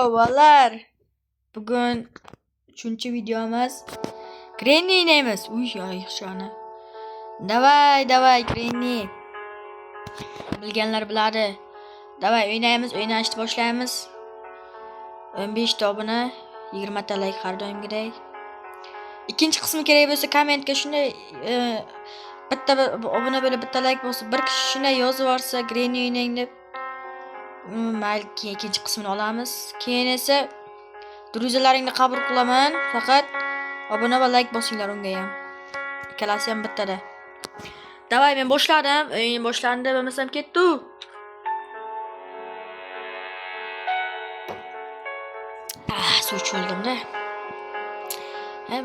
Bolalar. Bugun 3-videomiz. Granny o'ynaymiz. Uy, yaxshi ana. Davay, Granny. Bilganlar biladi. Davay o'ynaymiz, o'ynashni boshlaymiz. 15 ta obuna, 20 ta like har doimgidek. Ikkinchi qismi kerak bo'lsa kommentga shunday bitta obuna bo'lib bitta like bo'lsa, bir kishi shunday yozib yuborsa Granny o'ynang deb, mayli ikkinchi qismini olamiz. Keyin esa druzalaringni qabul qilaman, faqat obuna va like bosinglar unga ham. Ikkalasi ham bittada. Davay, men boshladim. O'yin boshlandi, bo'lmasam ketdi. Suv ichildim-da.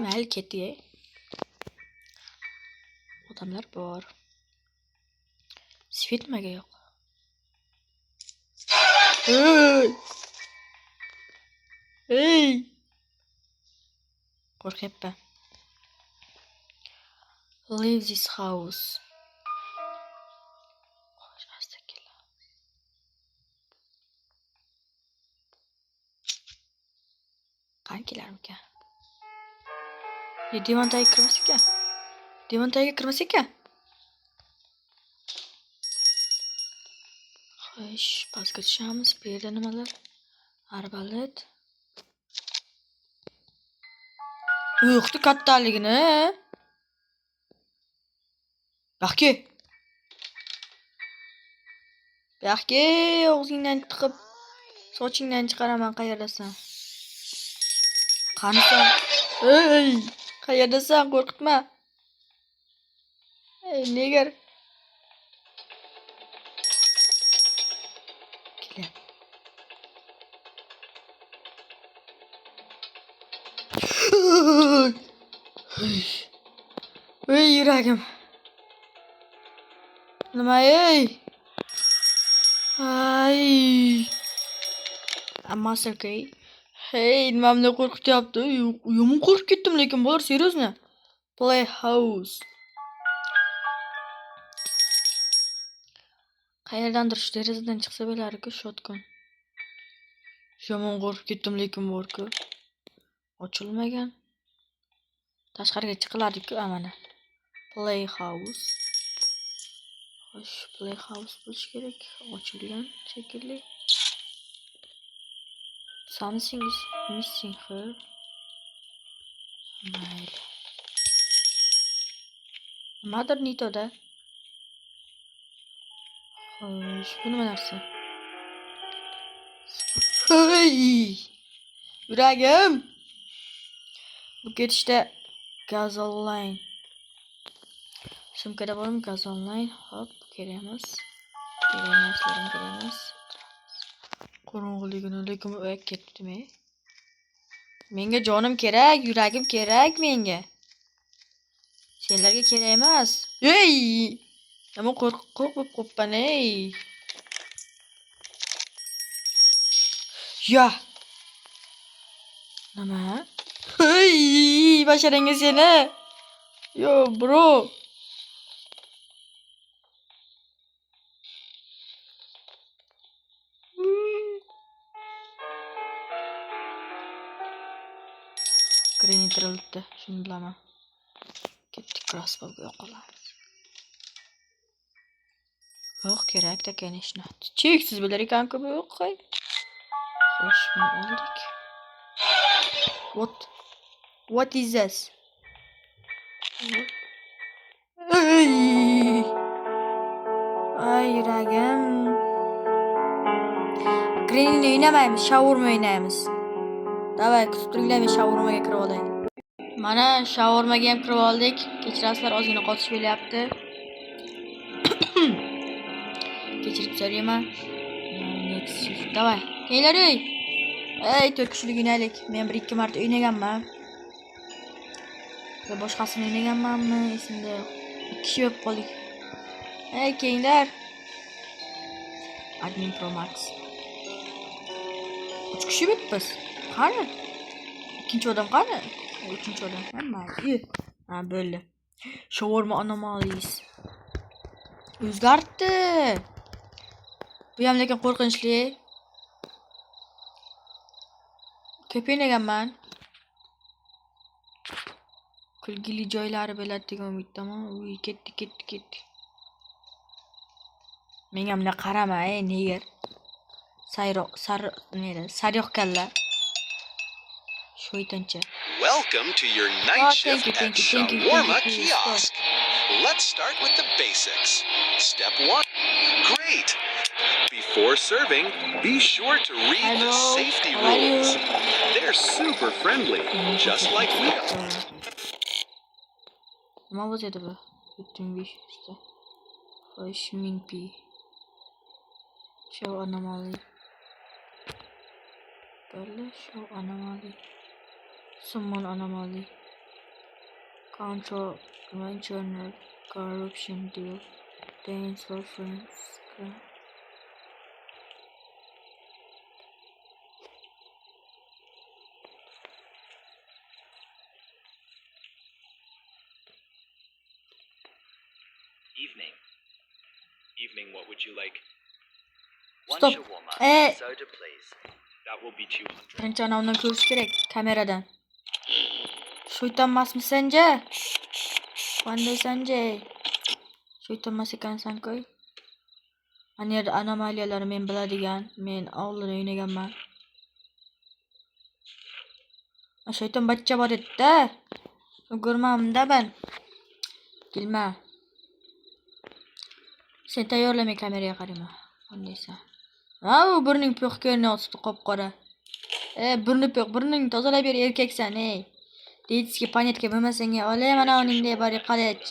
Mayli ketdi. Odamlar bor. Svet nimaga yo'q? Hey! Qo'rqyapman. Leave this house. Qankilar ekan? Devon tagiga kirmas ekan. Devon tagiga kirmas ekan. Xo'sh, pastga tushamiz. Bu yerda nimalar? Arbalet. Yo'qdi kattaligini. Baxki, og'zingdan tiqib, sochingdan chiqaraman qayerdasan? Qanisan? Ey, qayerdasan? Qo'rqitma. Ey, negar. Ey, yuragim. Nima ey? Ay. Ammasi okey. Hey, nimamni qo'rqityapti? Yomon qo'rqib ketdim, lekin bor, seriyozmi? Playhouse. Qayerdandir shu derazadan chiqsa bo'lar-ku, shotgun. Yomon qo'rqib ketdim, lekin bor-ku. Ochilmagan. Tashqariga chiqiladi-ku, amana. Playhouse. Xo'sh, playhouse bo'lish kerak. Ochilgan shekilli. Something is missing here. Mayli. Nimadir nitoda. Xo'sh, bu nima narsa? Hey! Yuragim! Bu ketishda gaz online. Sumkada bormi gaz online? Hop, kerak emas. Kerak emas. Qorong'iligini, lekin u ketdimi? Menga jonim kerak, yuragim kerak menga. Senlarga kerak emas. Ey! Nima qo'rqib qoppan ey. Ya. Nima? Hey, basharangga seni. Yo, bro. Granny tirildi, shuni bilaman. Ketdik crossbowga yo'qolamiz. Yo'q, kerak-da kanishni. Cheksiz bilar ekan-ku bu yo'q-qo'y. Xo'sh, buni oldik. What is this? Ay, yuragim. Granny o'ynamaymiz, shawarma o'ynaymiz. Davay, kutib turinglar, men shawarmaga kirib olay. Mana shawarmaga ham kirib oldik. Kechirasizlar, ozgina qotish bo'lyapti. Kechirib so'rayman. Next shift. Davay, kelinglar ey. Ey, 4 kishilik o'ynaylik. Men 1-2 marta o'ynaganman. Va boshqasini o'ynaganmanmi? Esimda yo'q. 2 kishi bo'lib qoldik. Ey, kelinglar. Admin Pro Max. 3 kishi bo'libmiz. Qani? Ikkinchi odam qani? Uchinchi odam hamma. Ha, bo'ldi. Shawarma anomalies. O'zgardi. Bu ham lekin qo'rqinchli. Köpeğine ekanman. Kulgili joylari bo'ladi degan umiddaman. Uy, ketdi. Menga bunday qarama, neger. Saryoq kalla. Shoytancha. Welcome to your night shift at thank you, Shawarma please, Kiosk. Let's start with the basics. Step 1. Great. Before serving, be sure to read the safety rules. They're super friendly, just like we are. Nima bo'ladi bu? 7500 ta. 5000 pi. Show anomaly. Show anomaly. Summon anomaly. Control conventional corruption deal. Dance for friends. Evening, what would you like? Stop. Soda, please. That will be 200. Birinchi anavni ko'rish kerak kameradan. Shoytanmasmi sanje? Qanday sanje? Shoytanmas ekansan-ku. Ana yerda anomaliyalar men biladigan, men oldin o'ynaganman. Shoytan bachcha bor edi-da. O'girmamda ben. Bilma. Sen tayyorlamay kameraga qarayma. Qandaysan? U burning po'q ko'rinayapti qop-qora. Burning tozalab ber erkaksan, Deytski panetka bo'lmasanga olay mana uningday bor qalach.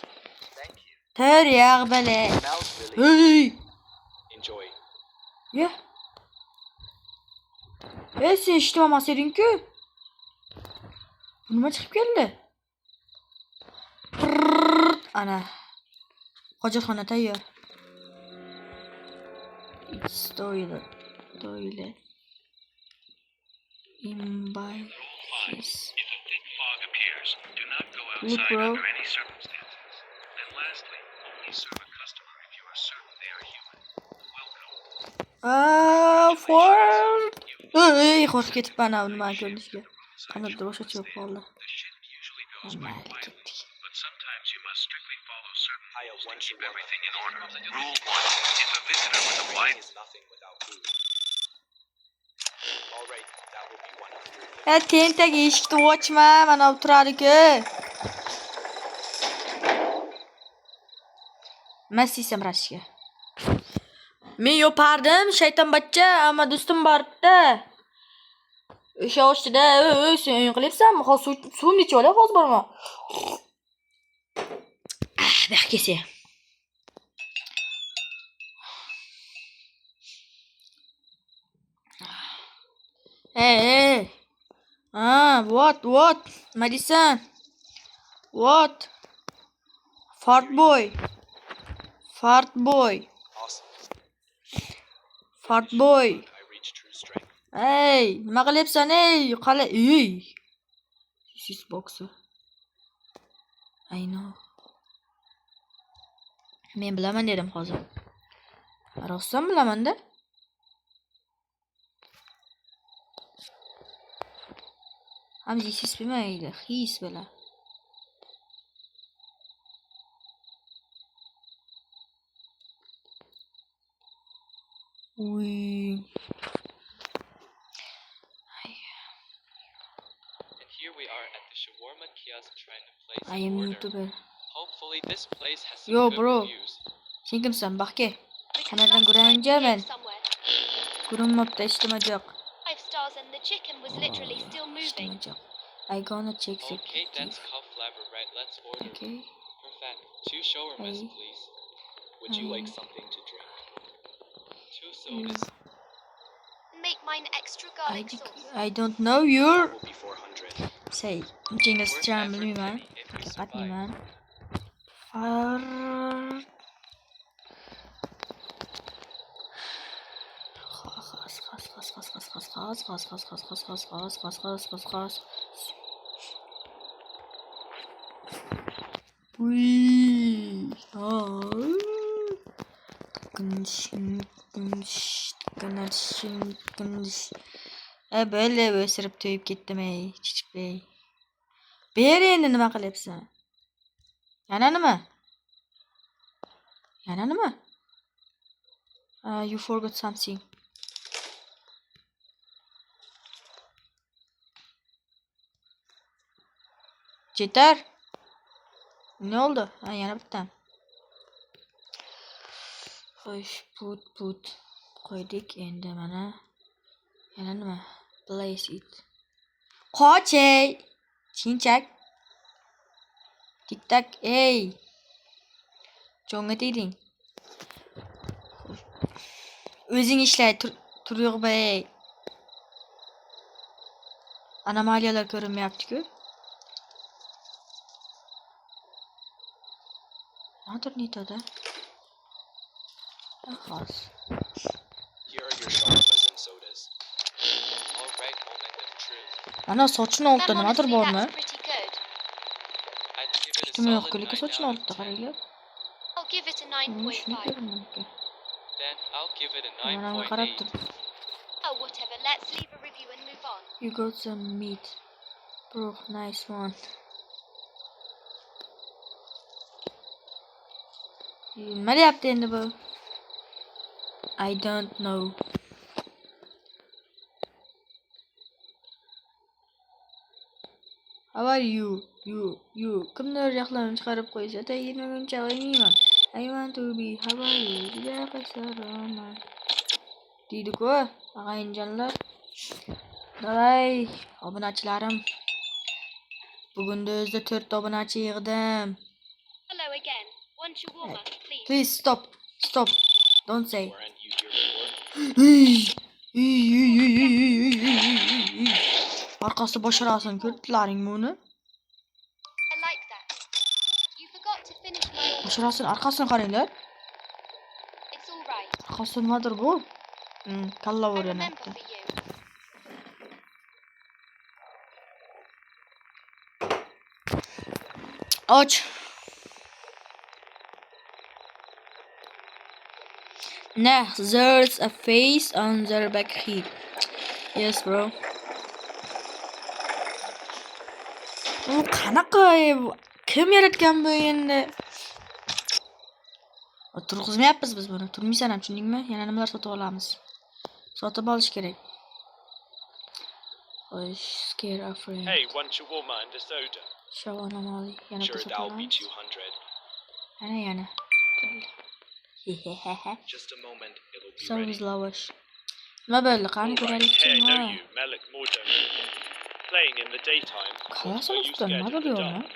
Tur yog' bala. Enjoy. Ya. Sen eshitmamas eding-ku. Nima chiqib keldi? Ana. Hojatxona tayyor. It's toilet. Imbibe. If a thick fog appears, do not go Look, outside bro. under any circumstances. And lastly, only serve a customer if you are certain they are human. Welcome. Qo'rqib ketibman nima ko'rishga. Qanday o'sha chiqib qoldi. The shift usually goes by quietly, but sometimes you must strictly follow certain rules to keep everything in order. Rule 1. If a visitor with a wide Is nothing without food. All right, that will be 100. Tentak eshikni ochma, mana o'tiradi-ku. Masisam rashga. Men yopardim, shayton bachcha, ammo do'stim borda. O'sha ostida, sen o'yin qilyapsanmi? Hozir suvni ichib olay, hozir borma. Baxkesi. Hey. What? Madison. What? Fart boy. Awesome. Fart boy. I reached true strength. Hey, nima qilyapsan, Qala, This is boxer. I know. Men bilaman dedim hozir. Rostdan bilaman-da. Hamzi siz bilmaydi, his bilan. Uy. And here we are at the shawarma kiosk trying to place I am an order. YouTuber. Hopefully this place has some Yo, good bro. reviews. Sen kimsan, baxke? Kameradan ko'rinjaman. Ko'rinmabdi, eshitmajoq. 5 stars and the chicken was literally still moving. Eshitmajoq. I gonna check the Okay, that's cauliflower, right? Let's order. Okay. Perfect. 2 shawarmas, Hey. please. Would you Hey. like something to drink? 2 sodas. Make mine extra garlic sauce. I don't know you. That will be 400. Say, jingle Worth jam effort, bilmayman. Penny, if we Diqqatliman. survive. Böyle o'sirib to'yib ketdim ey, Chichibey. Ber endi nima qilyapsan? Yana nima? Yana nima? You forgot something. Jetar. Ne oldu? Ha, yana bitta. Xo'sh, put qo'ydik endi mana. Yana nima? Place it. Qoch ey. Chinchak. Tik-tak ey. Jonga tegding. O'zing ishlay, tur yo'q-bey. Anomaliyalar ko'rinmayapti-ku. Nadir nitoda? Xos. Here are your shawarmas and sodas. All right, moment of truth. Ana sochini oltida Ma'am, nimadir honestly, bormi? that's pretty good. I'd give it a Kim yo'q, solid lekin 9 sochini out of oltida 10. qaranglar. I'll give it a Shuni 9.5. ko'raman ekan. Then I'll give it a Mana qarab 9.8. tur. Oh, whatever. Let's leave a review and move on. You got some meat. Bro, nice one. Nima deyapti endi bu? I don't know. How are you? You. Kimdir yaxlarini chiqarib qo'ysa, tayinmaguncha o'ynayman. I want to be how are you? Juda qasaraman. Deydi-ku, og'ayinjonlar. Davay, obunachilarim. Bugunda o'zida 4 obunachi yig'dim. Hello again. Want shawarma, please? Please stop. Don't say. Weren't you here before? Orqasi bosharasin, ko'rdilaringmi uni? I like that. You forgot to finish my order. Bosharasin, orqasini qaranglar. It's all right. Orqasi nimadir bu? Kalla I remember o'rnatdi. for you. Och. Nah, there's a face on their back here. Yes, bro. U qanaqa kim yaratgan bu endi? Turg'izmayapmiz biz buni. Turmaysan ham, tushundingmi? Yana nimalar sotib olamiz? Sotib olish kerak. Xo'sh, scare a friend. Hey, one shawarma and a soda. Shawarma yana Sure, sotib that'll be olamiz. 200. Yana. Hehehe. Just a moment, it'll be Sounds ready. lowish. Nima bo'ldi? Qani Alright, ko'raylik hey, I chi. know you, Malik Mordon. Playing in the daytime. Qayersa Are you ustidan scared nima of the yo'qmi? dark?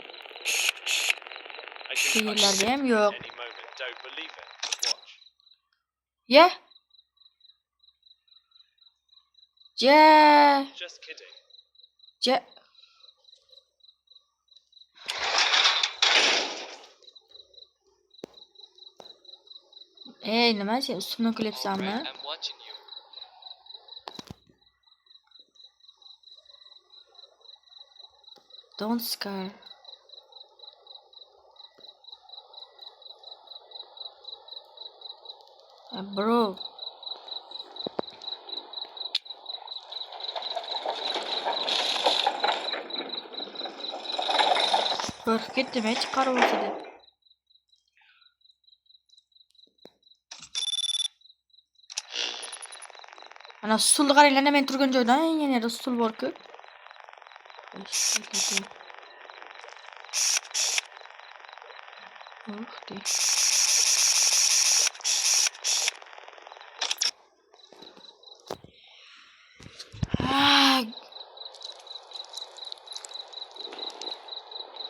I can touch Sigirlarda ham you yo'q. any moment. Don't believe it. Watch. Ya. Ja. Just kidding. Ja. Ey, nima sen ustimdan All kulyapsanmi? right, I'm watching you. Don't scare. Bro. Qo'rqib ketdim, chiqarib olsa deb. Ana stulni qaranglar, men turgan joydan yana stul bor-ku.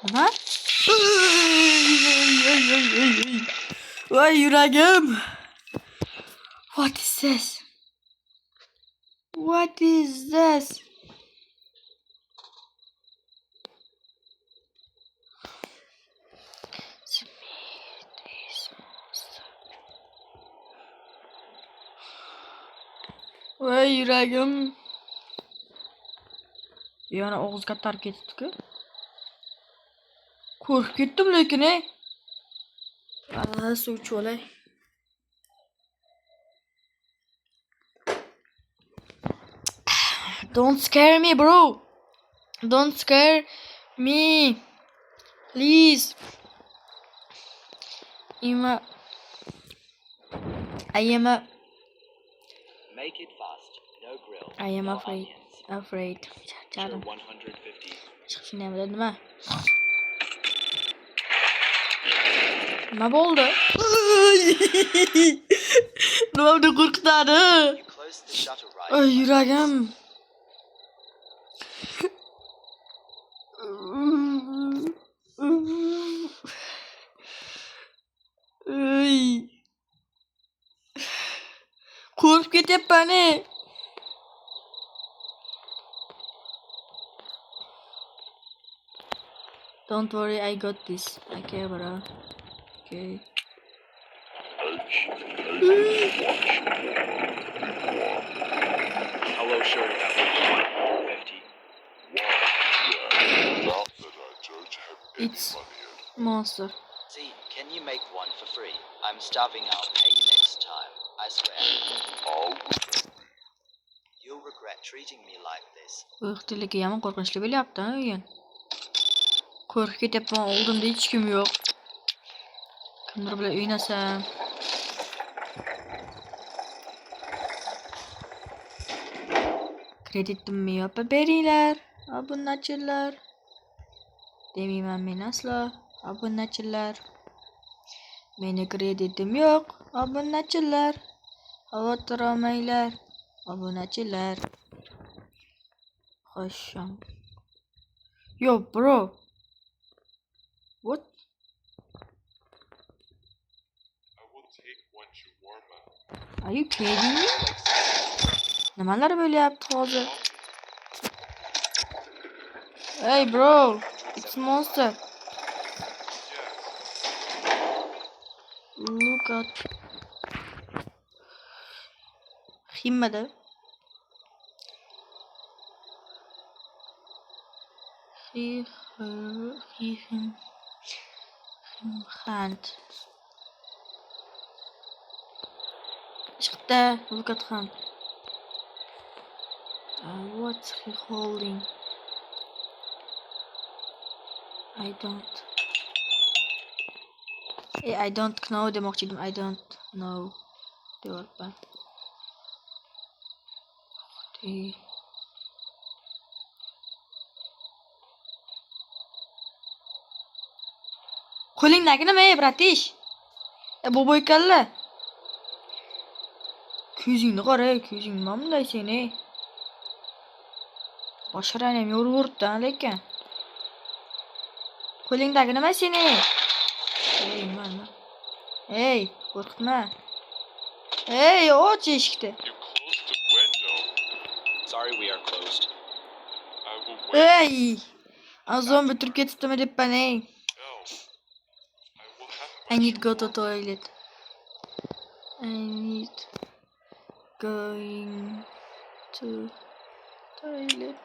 Nima? Voy yuragim. What is this? What is this? Voy yuragim. Yana og'iz kattarib ketibdi-ku. Qo'rqib ketdim lekin, Ana suv ichib olay. Don't scare me, bro. Don't scare me. Please. I am Make it fast. No grill. I am no afraid. onions. Afraid. Sure, Charchadim. 150. Chiqishni ham nima? Nima bo'ldi? Nimamda qo'rqitadi? You close the shutter right. Ay, yuragim. Ay. Qo'rqib ketyapman. Don't worry, I got this. Okay, bro. Okay. Hello, sure, we got 150. It's monster. See, can you make one for free? I'm starving. I'll pay you next time. I swear. You'll regret treating me like this. Uyqtiligi yomon qo'rqinchli bo'lyapti, o'yin. Qo'rqib ketyapman, oldimda hech kim yo'q. Kimdir bilan o'ynasam. Kreditimni yopib beringlar, obunachilar. Demayman men aslo, obunachilar. Meni kreditim yo'q, obunachilar. Xavotir olmanglar, obunachilar. Xo'sham. Yo, bro. What? I will take one shawarma. Are you kidding me? Nimalar bo'lyapti hozir? Hey bro, it's monster. Look at. Himmada. Hand. Chiqdi, look at hand. What's he holding? I don't know demoqchi edim. I don't know. Deyapman. Qo'lingdagi nima, bratish? Boboy kalla. Ko'zingni qara, ko'zing nima bunday seni? Boshqarani ham yo'rib-yo'ribdi lekin. Qo'lingdagi nima seni? Ey, mana. Ey, qo'rqitma. Ey, och eshikni. You closed the window. Sorry, we are closed. I will wait. Ey! Azon bitirib ketibdimi debman, ey. No. I will have I need go to toilet. I need going to toilet.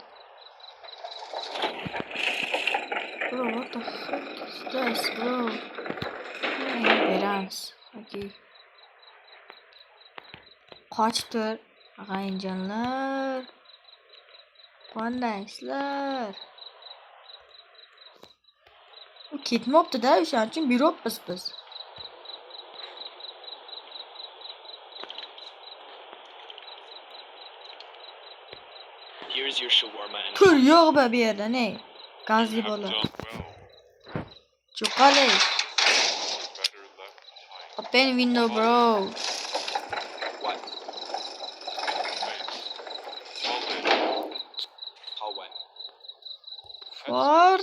Bro, what the fuck is this, bro? Beramiz. Okay. Qochdir, ag'ayinjonlar. Qandaysizlar? U ketmabdi-da, o'shaning uchun beryapmiz biz. Here's your shawarma and Pul yo'q bu yerda, ne? Gazli You have bola. done well. Cho'qalay. Better left behind. Open window, bro. what? Solid. Hallway. For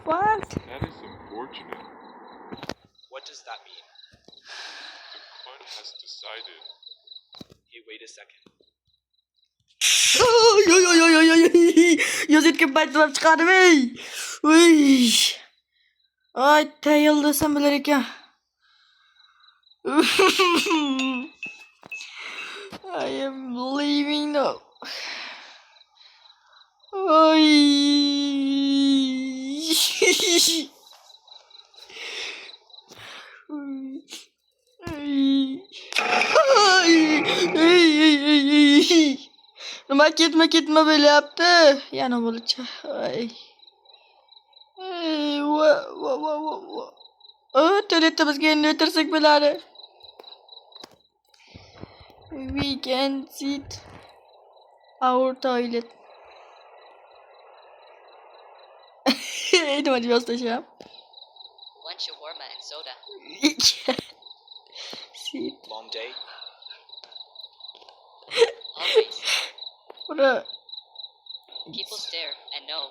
what? That is unfortunate. What does that mean? The Queen has decided. Hey, wait a second. Yozayotgan paytda chiqardim, ey. Uy. Ay, tayil desam bilar ekan. I am leaving now. Ay. Nima ketma böyle yaptı. Yana bo'lacak. Ay. Ay, tualetda bizga endi o'tirsak bo'ladi. We can sit our toilet. Nima deb yozlasham? One shawarma and soda. Sit. Long day? Always. Bura. People stare and know.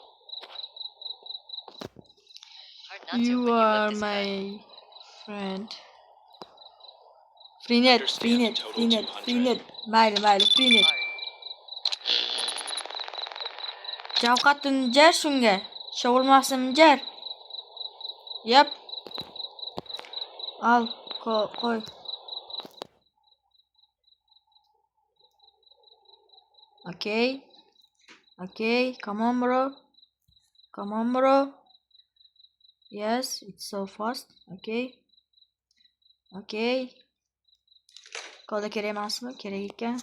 Hard not to You when you are love this guy. my friend. Freenet. Mayli, Freenet. Hard. Shavqatni jar shunga. Shovurmasini jar. Yap. Al, qo'y. Okay, come on, bro. Yes, it's so fast. Okay. Kola kerak emasmi? Kerak ekan.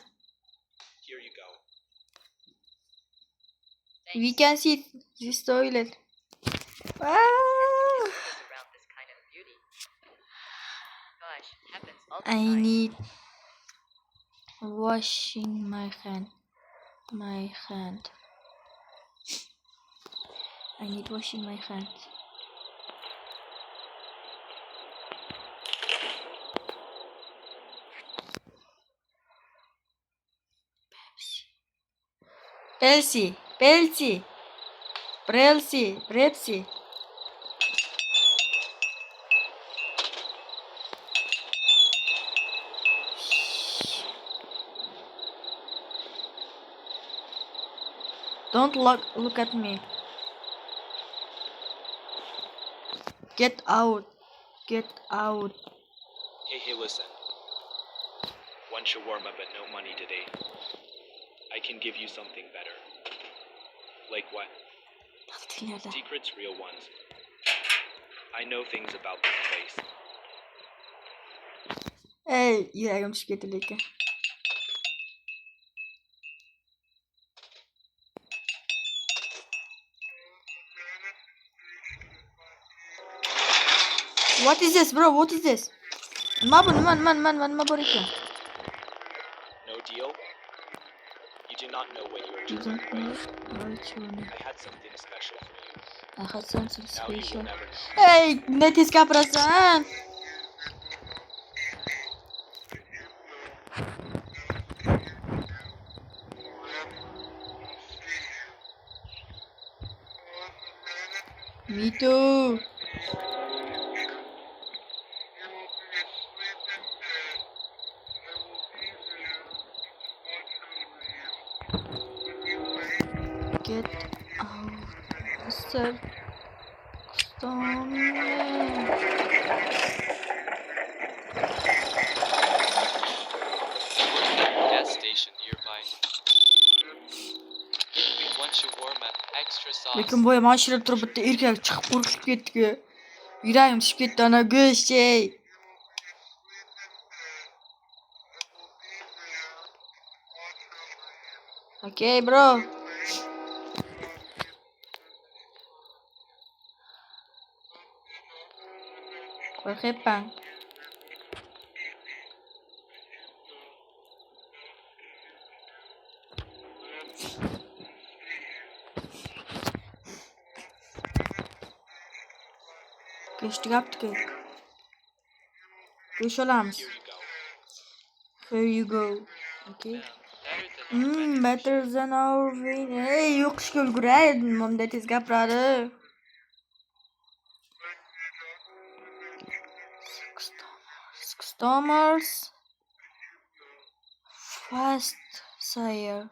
Here you go. We can see this toilet. Ah! Around this kind of beauty. Gosh, happens all the I time. need washing my hand. I need washing my hand. Pepsi. Don't look at me. Get out. Hey, listen. One shawarma, but no money today. I can give you something better. Like what? Secrets, real ones. I know things about this place. Hey, yuragim tushib ketdi lekin. What is this, bro? Nima bu? Nima bor ekan? No deal? You do not know what you are choosing, right? I had something special for you. I had something Now you will special. never know. Hey, bunday tez gapirasan? Me too. Get out. Sir. Gas station nearby. One shawarma, extra sauce. Lekin boya mashirib turib bitta erkak chiqib qo'rqib ketdi-ku. Yuragim tushib ketdi ana go'sht ey. Okay, bro. Qo'rqyapman. Go'sht tugabdi-ku. Go'sht olamiz. Here you go. Okay. Better than our win. Hey, yo'qishga ulguray. Bunday tez gapiradi. Customers. Fast sire.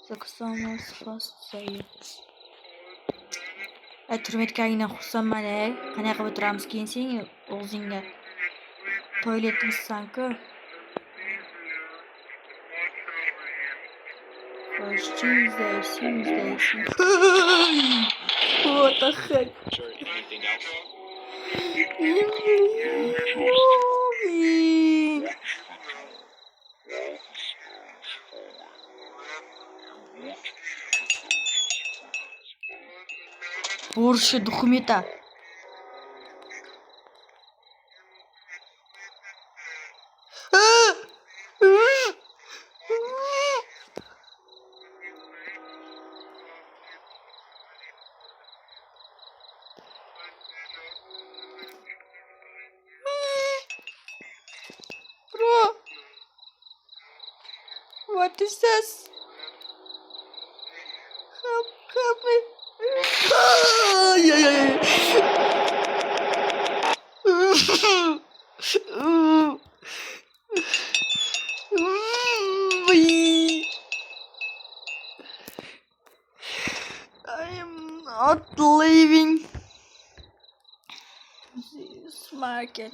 The customers fast sire. Turmetkagina xursandman ey. Qanaqa o'tiramiz keyin sen o'zingga. Toiletimisan-ku. First Tuesday. What the heck? Sure, anything else? Porsche документа. Bro, what is this? Help me. Ay, ay, ay. I am not leaving this market.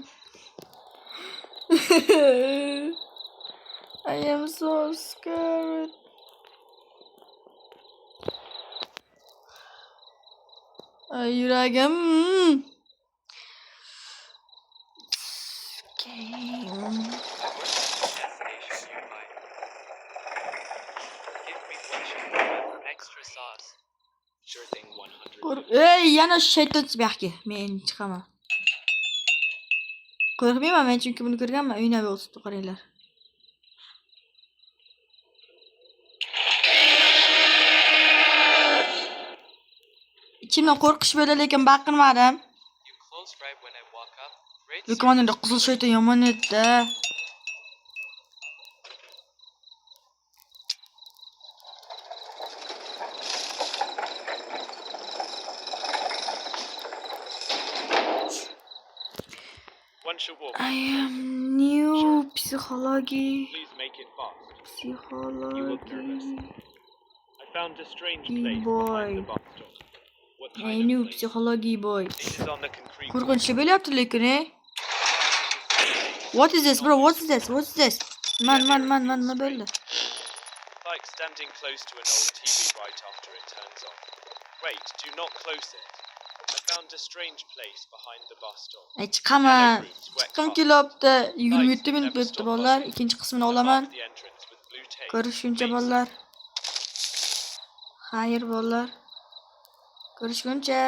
I am so scared. Ay yüreğim. Game. Destination nearby. Give me one shawarma, extra sauce. Sure thing, 100. Ey yana shayton sibahki. Men chiqaman. Qo'rqmayman men chunki buni ko'rganman. Uynaviy o'sibdi qaranglar. İçimden qo'rqish bo'ldi lekin baqirmadim. You close right when I walk up. Great. Lekin mana qizil shayton yomon edi. One shawarma. I am new psychology. Please make it fast. Psychology. I found a strange Hey, place boy. behind the bus stop. What I kind of new place? psychology boy. It is on the concrete. Qo'rqinchli bo'lyapti lekin What is this bro? What is this? What is this? Man nima bo'ldi? Like standing close to an old TV right after it turns on. Wait, do not close it. I found a strange place behind the bus stop. Ay chiqaman. Chiqqim kelyapti. 27 minut bo'libdi bolalar. Ikkinchi qismini olaman. The entrance with blue tape. Ko'rishguncha bolalar. Xayr bolalar. Ko'rishguncha.